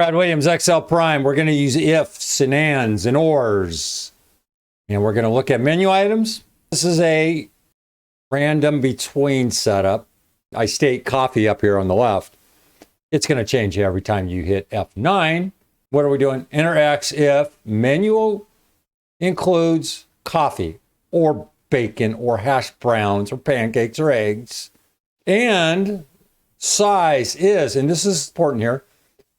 Brad Williams, XL Prime. We're going to use ifs and ands and ors. And we're going to look at menu items. This is a random between setup. I state coffee up here on the left. It's going to change every time you hit F9. What are we doing? Enter X if menu includes coffee or bacon or hash browns or pancakes or eggs. And size is, and this is important here,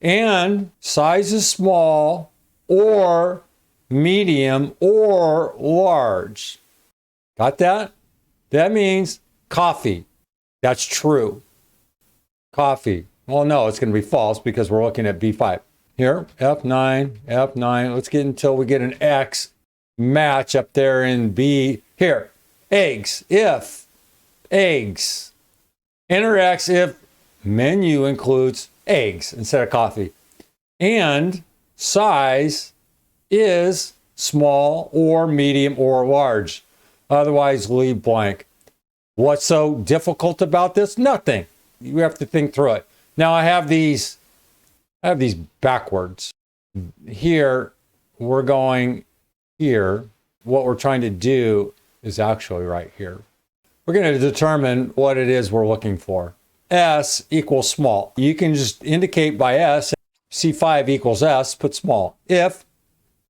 and size is small or medium or large. Got that? That means coffee. That's true. Coffee. Well, no, it's going to be false because we're looking at B5. Here, F9, F9. Let's get until we get an X match up there in B. Here, eggs, if eggs. Enter X if menu includes eggs instead of coffee. And size is small or medium or large. Otherwise, leave blank. What's so difficult about this? Nothing. You have to think through it. Now I have these backwards. Here, we're going here. What we're trying to do is actually right here. We're going to determine what it is we're looking for. S equals small. You can just indicate by S, C5 equals S, put small. If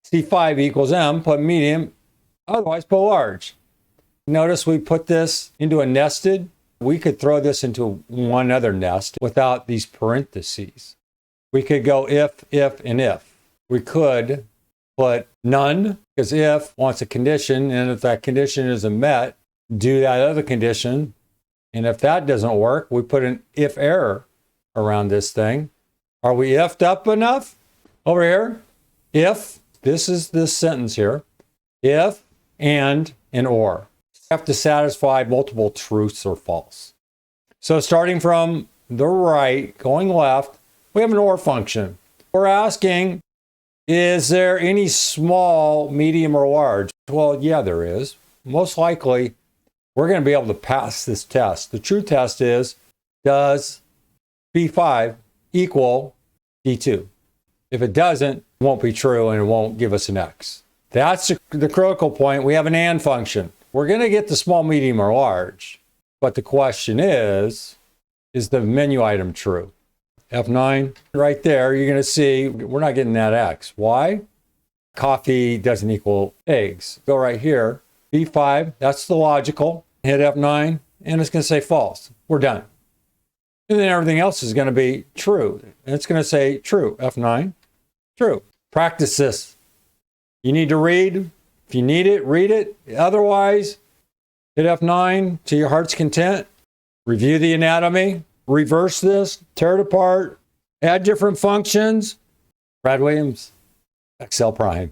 C5 equals M, put medium, otherwise put large. Notice we put this into a nested. We could throw this into one other nest without these parentheses. We could go if, and if. We could put none, because if wants a condition, and if that condition isn't met, do that other condition. And if that doesn't work, we put an if error around this thing. Are we if'd up enough? Over here, if, this is this sentence here, if, and or. You have to satisfy multiple truths or false. So starting from the right, going left, we have an or function. We're asking, is there any small, medium, or large? Well, yeah, there is. Most likely, we're going to be able to pass this test. The true test is, does B5 equal D2? If it doesn't, it won't be true and it won't give us an X. That's the critical point. We have an and function. We're going to get the small, medium, or large. But the question is the menu item true? F9, right there, you're going to see we're not getting that X. Why? Coffee doesn't equal eggs. Go right here. B5, that's the logical. Hit F9, and it's going to say false. We're done. And then everything else is going to be true. And it's going to say true. F9, true. Practice this. You need to read. If you need it, read it. Otherwise, hit F9 to your heart's content. Review the anatomy. Reverse this. Tear it apart. Add different functions. Brad Williams, XL Prime.